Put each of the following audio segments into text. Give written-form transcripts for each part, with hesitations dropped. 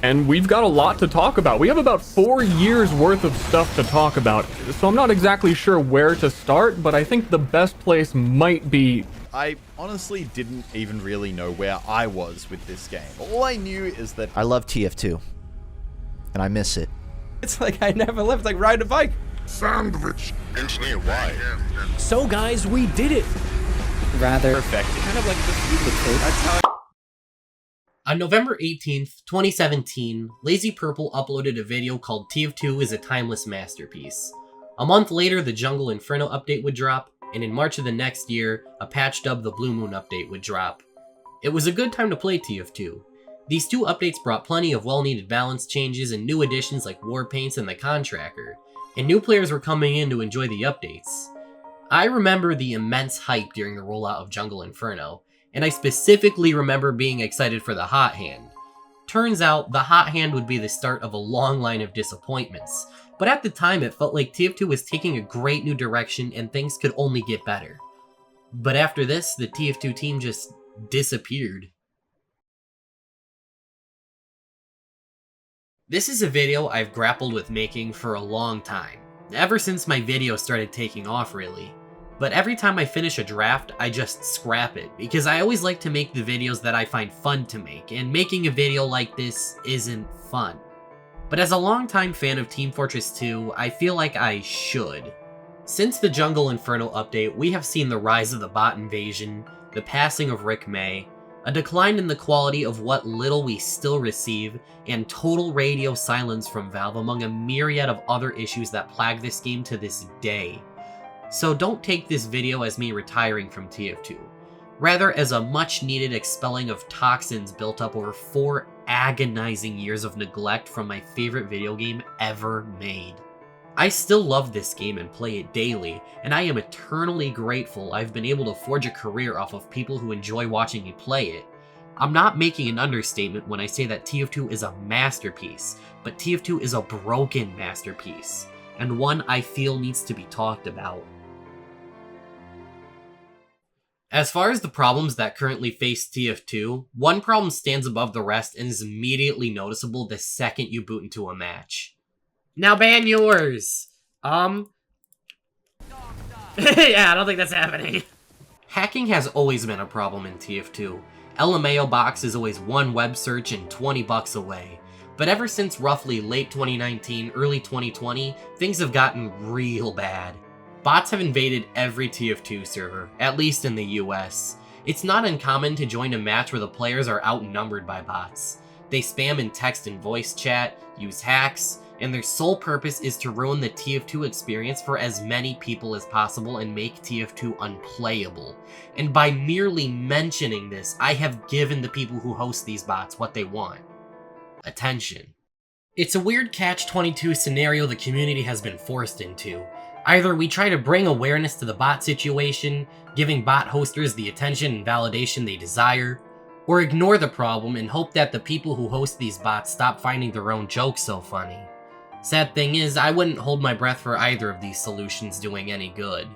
and we've got a lot to talk about. We have about 4 years worth of stuff to talk about, so I'm not exactly sure where to start, but I think the best place might be... I honestly didn't even really know where I was with this game. All I knew is that I love TF2, and I miss it. It's like I never left, like riding a bike. Sandwich. Engineer why? So guys, we did it! Rather perfected. kind of like the That's how On November 18th, 2017, Lazy Purple uploaded a video called TF2 is a timeless masterpiece. A month later, the Jungle Inferno update would drop, and in March of the next year, a patch dubbed the Blue Moon update would drop. It was a good time to play TF2. These two updates brought plenty of well-needed balance changes and new additions like War Paints and the Contracker, and new players were coming in to enjoy the updates. I remember the immense hype during the rollout of Jungle Inferno, and I specifically remember being excited for the Hot Hand. Turns out, the Hot Hand would be the start of a long line of disappointments, but at the time it felt like TF2 was taking a great new direction and things could only get better. But after this, the TF2 team just disappeared. This is a video I've grappled with making for a long time, ever since my videos started taking off really. But every time I finish a draft, I just scrap it, because I always like to make the videos that I find fun to make, and making a video like this isn't fun. But as a longtime fan of Team Fortress 2, I feel like I should. Since the Jungle Inferno update, we have seen the rise of the bot invasion, the passing of Rick May, a decline in the quality of what little we still receive, and total radio silence from Valve among a myriad of other issues that plague this game to this day. So don't take this video as me retiring from TF2, rather as a much needed expelling of toxins built up over 4 agonizing years of neglect from my favorite video game ever made. I still love this game and play it daily, and I am eternally grateful I've been able to forge a career off of people who enjoy watching me play it. I'm not making an understatement when I say that TF2 is a masterpiece, but TF2 is a broken masterpiece, and one I feel needs to be talked about. As far as the problems that currently face TF2, one problem stands above the rest and is immediately noticeable the second you boot into a match. Now ban yours! Yeah, I don't think that's happening. Hacking has always been a problem in TF2. LMAO box is always one web search and 20 bucks away. But ever since roughly late 2019, early 2020, things have gotten real bad. Bots have invaded every TF2 server, at least in the US. It's not uncommon to join a match where the players are outnumbered by bots. They spam in text and voice chat, use hacks, and their sole purpose is to ruin the TF2 experience for as many people as possible and make TF2 unplayable. And by merely mentioning this, I have given the people who host these bots what they want. Attention. It's a weird catch-22 scenario the community has been forced into. Either we try to bring awareness to the bot situation, giving bot hosters the attention and validation they desire, or ignore the problem and hope that the people who host these bots stop finding their own jokes so funny. Sad thing is, I wouldn't hold my breath for either of these solutions doing any good.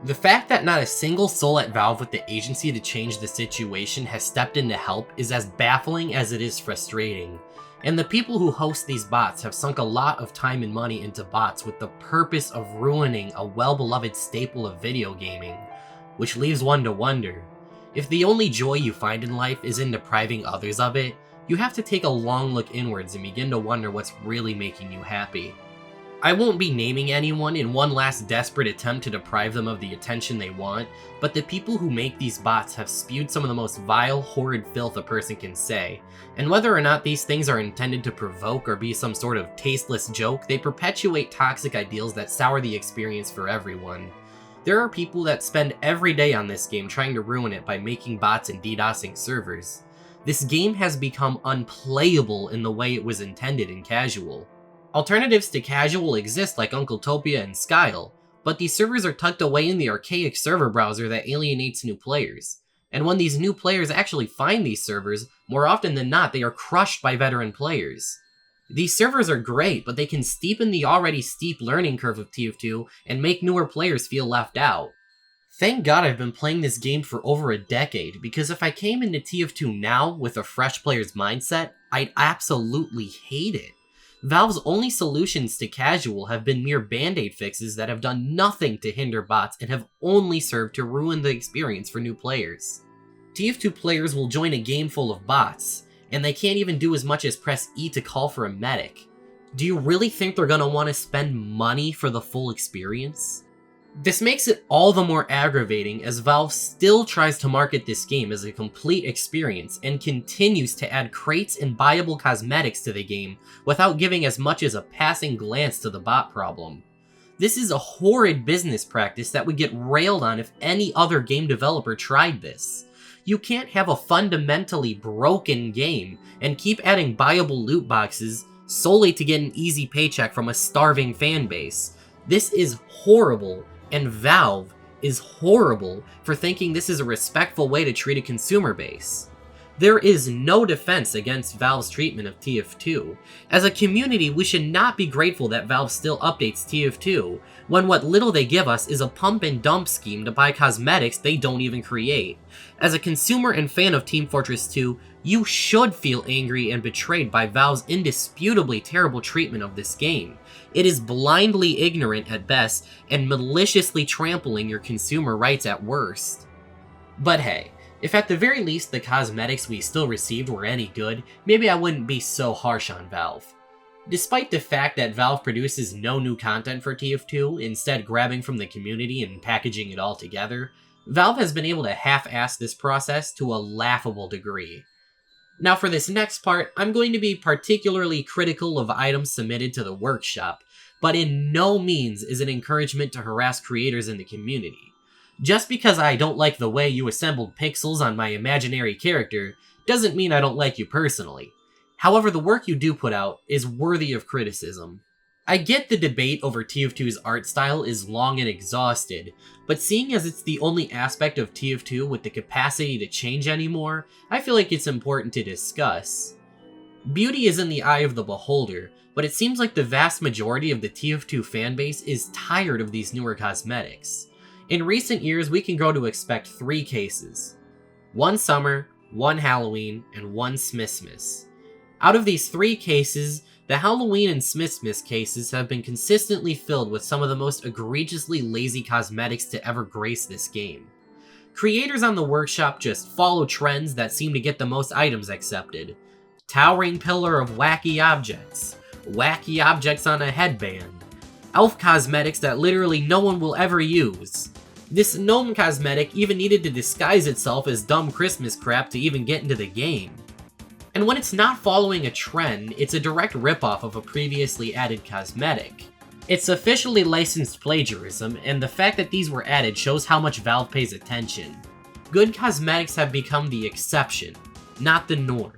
The fact that not a single soul at Valve with the agency to change the situation has stepped in to help is as baffling as it is frustrating. And the people who host these bots have sunk a lot of time and money into bots with the purpose of ruining a well-beloved staple of video gaming, which leaves one to wonder, if the only joy you find in life is in depriving others of it, you have to take a long look inwards and begin to wonder what's really making you happy. I won't be naming anyone in one last desperate attempt to deprive them of the attention they want, but the people who make these bots have spewed some of the most vile, horrid filth a person can say, and whether or not these things are intended to provoke or be some sort of tasteless joke, they perpetuate toxic ideals that sour the experience for everyone. There are people that spend every day on this game trying to ruin it by making bots and DDoSing servers. This game has become unplayable in the way it was intended in casual. Alternatives to casual exist like Uncletopia and Skyle, but these servers are tucked away in the archaic server browser that alienates new players. And when these new players actually find these servers, more often than not, they are crushed by veteran players. These servers are great, but they can steepen the already steep learning curve of TF2 and make newer players feel left out. Thank God I've been playing this game for over a decade, because if I came into TF2 now with a fresh player's mindset, I'd absolutely hate it. Valve's only solutions to casual have been mere band-aid fixes that have done nothing to hinder bots and have only served to ruin the experience for new players. TF2 players will join a game full of bots, and they can't even do as much as press E to call for a medic. Do you really think they're gonna want to spend money for the full experience? This makes it all the more aggravating as Valve still tries to market this game as a complete experience and continues to add crates and buyable cosmetics to the game without giving as much as a passing glance to the bot problem. This is a horrid business practice that would get railed on if any other game developer tried this. You can't have a fundamentally broken game and keep adding buyable loot boxes solely to get an easy paycheck from a starving fanbase. This is horrible. And Valve is horrible for thinking this is a respectful way to treat a consumer base. There is no defense against Valve's treatment of TF2. As a community, we should not be grateful that Valve still updates TF2, when what little they give us is a pump and dump scheme to buy cosmetics they don't even create. As a consumer and fan of Team Fortress 2, you should feel angry and betrayed by Valve's indisputably terrible treatment of this game. It is blindly ignorant at best, and maliciously trampling your consumer rights at worst. But hey, if at the very least the cosmetics we still received were any good, maybe I wouldn't be so harsh on Valve. Despite the fact that Valve produces no new content for TF2, instead grabbing from the community and packaging it all together, Valve has been able to half-ass this process to a laughable degree. Now for this next part, I'm going to be particularly critical of items submitted to the workshop, but in no means is it encouragement to harass creators in the community. Just because I don't like the way you assembled pixels on my imaginary character, doesn't mean I don't like you personally. However, the work you do put out is worthy of criticism. I get the debate over TF2's art style is long and exhausted, but seeing as it's the only aspect of TF2 with the capacity to change anymore, I feel like it's important to discuss. Beauty is in the eye of the beholder, but it seems like the vast majority of the TF2 fanbase is tired of these newer cosmetics. In recent years, we can grow to expect 3 cases. 1 Summer, 1 Halloween, and 1 Smithmas. Out of these 3 cases, the Halloween and Smithmas cases have been consistently filled with some of the most egregiously lazy cosmetics to ever grace this game. Creators on the workshop just follow trends that seem to get the most items accepted. Towering pillar of wacky objects on a headband, elf cosmetics that literally no one will ever use. This gnome cosmetic even needed to disguise itself as dumb Christmas crap to even get into the game. And when it's not following a trend, it's a direct ripoff of a previously added cosmetic. It's officially licensed plagiarism, and the fact that these were added shows how much Valve pays attention. Good cosmetics have become the exception, not the norm.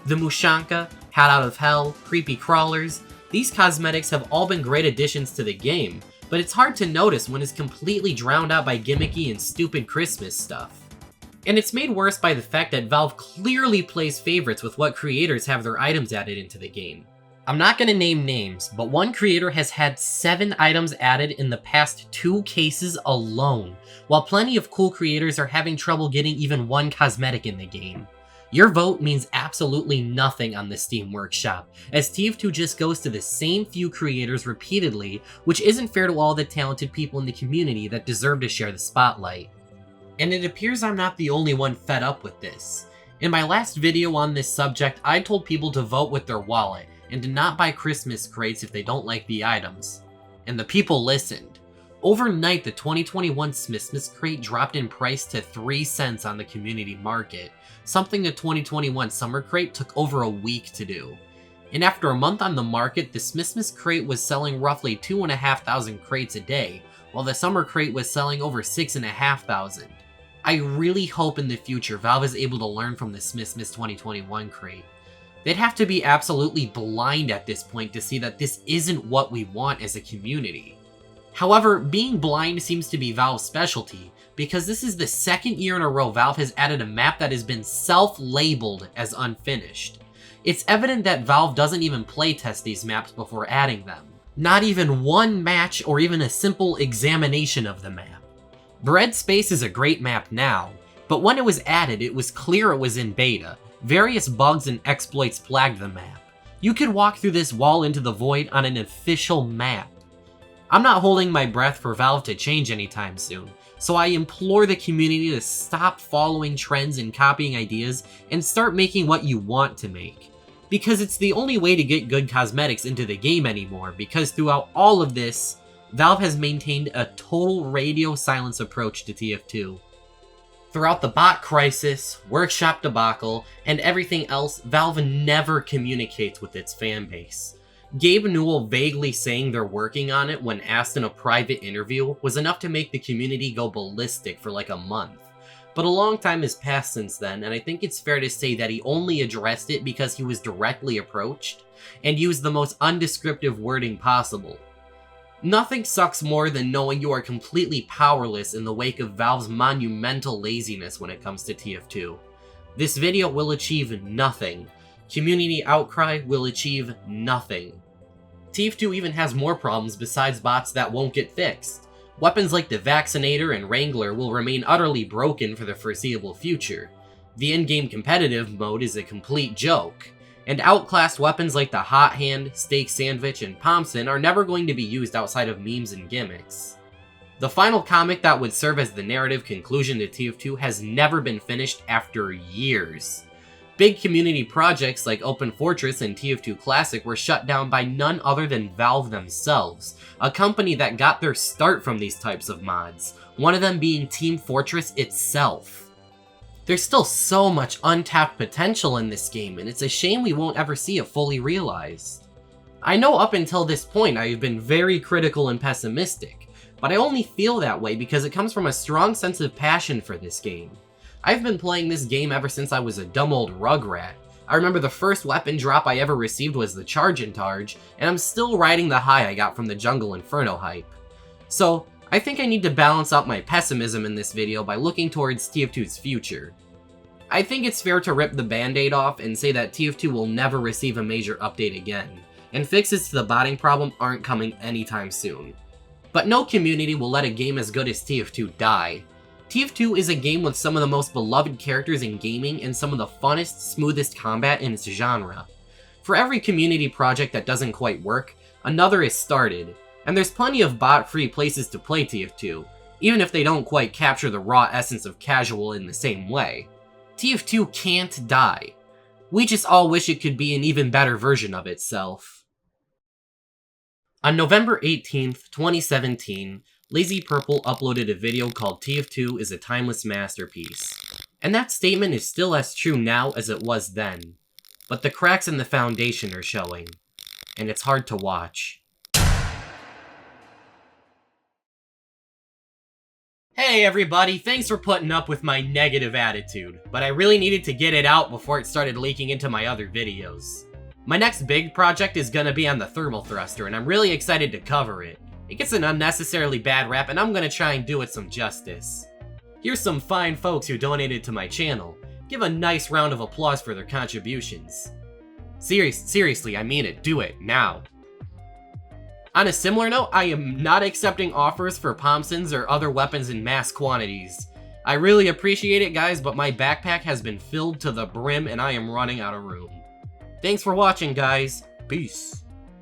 The Mushanka, Hat Out of Hell, Creepy Crawlers, these cosmetics have all been great additions to the game, but it's hard to notice when it's completely drowned out by gimmicky and stupid Christmas stuff. And it's made worse by the fact that Valve clearly plays favorites with what creators have their items added into the game. I'm not going to name names, but one creator has had 7 items added in the past 2 cases alone, while plenty of cool creators are having trouble getting even 1 cosmetic in the game. Your vote means absolutely nothing on the Steam Workshop, as TF2 just goes to the same few creators repeatedly, which isn't fair to all the talented people in the community that deserve to share the spotlight. And it appears I'm not the only one fed up with this. In my last video on this subject, I told people to vote with their wallet, and to not buy Christmas crates if they don't like the items. And the people listened. Overnight, the 2021 Smithmas crate dropped in price to 3 cents on the community market, something the 2021 Summer crate took over a week to do. And after a month on the market, the Smithmas crate was selling roughly 2,500 crates a day, while the Summer crate was selling over 6,500. I really hope in the future Valve is able to learn from the Smithmas 2021 crate. They'd have to be absolutely blind at this point to see that this isn't what we want as a community. However, being blind seems to be Valve's specialty, because this is the 2nd year in a row Valve has added a map that has been self-labeled as unfinished. It's evident that Valve doesn't even playtest these maps before adding them. Not even one match or even a simple examination of the map. Bread Space is a great map now, but when it was added, it was clear it was in beta. Various bugs and exploits plagued the map. You could walk through this wall into the void on an official map. I'm not holding my breath for Valve to change anytime soon, so I implore the community to stop following trends and copying ideas and start making what you want to make. Because it's the only way to get good cosmetics into the game anymore, because throughout all of this, Valve has maintained a total radio silence approach to TF2. Throughout the bot crisis, workshop debacle, and everything else, Valve never communicates with its fanbase. Gabe Newell vaguely saying they're working on it when asked in a private interview was enough to make the community go ballistic for like a month. But a long time has passed since then, and I think it's fair to say that he only addressed it because he was directly approached, and used the most undescriptive wording possible. Nothing sucks more than knowing you are completely powerless in the wake of Valve's monumental laziness when it comes to TF2. This video will achieve nothing. Community outcry will achieve nothing. TF2 even has more problems besides bots that won't get fixed. Weapons like the Vaccinator and Wrangler will remain utterly broken for the foreseeable future. The in-game competitive mode is a complete joke. And outclassed weapons like the Hot Hand, Steak Sandwich, and Pomson are never going to be used outside of memes and gimmicks. The final comic that would serve as the narrative conclusion to TF2 has never been finished after years. Big community projects like Open Fortress and TF2 Classic were shut down by none other than Valve themselves, a company that got their start from these types of mods, one of them being Team Fortress itself. There's still so much untapped potential in this game, and it's a shame we won't ever see it fully realized. I know up until this point I've been very critical and pessimistic, but I only feel that way because it comes from a strong sense of passion for this game. I've been playing this game ever since I was a dumb old rugrat. I remember the first weapon drop I ever received was the Charge and Targe, and I'm still riding the high I got from the Jungle Inferno hype. So, I think I need to balance out my pessimism in this video by looking towards TF2's future. I think it's fair to rip the band-aid off and say that TF2 will never receive a major update again, and fixes to the botting problem aren't coming anytime soon. But no community will let a game as good as TF2 die. TF2 is a game with some of the most beloved characters in gaming and some of the funnest, smoothest combat in its genre. For every community project that doesn't quite work, another is started, and there's plenty of bot-free places to play TF2, even if they don't quite capture the raw essence of casual in the same way. TF2 can't die. We just all wish it could be an even better version of itself. On November 18th, 2017, Lazy Purple uploaded a video called TF2 is a timeless masterpiece. And that statement is still as true now as it was then. But the cracks in the foundation are showing. And it's hard to watch. Hey everybody, thanks for putting up with my negative attitude, but I really needed to get it out before it started leaking into my other videos. My next big project is gonna be on the thermal thruster, and I'm really excited to cover it. It gets an unnecessarily bad rap, and I'm gonna try and do it some justice. Here's some fine folks who donated to my channel. Give a nice round of applause for their contributions. Seriously, I mean it, do it, now. On a similar note, I am not accepting offers for Pomsons or other weapons in mass quantities. I really appreciate it, guys, but my backpack has been filled to the brim and I am running out of room. Thanks for watching, guys. Peace.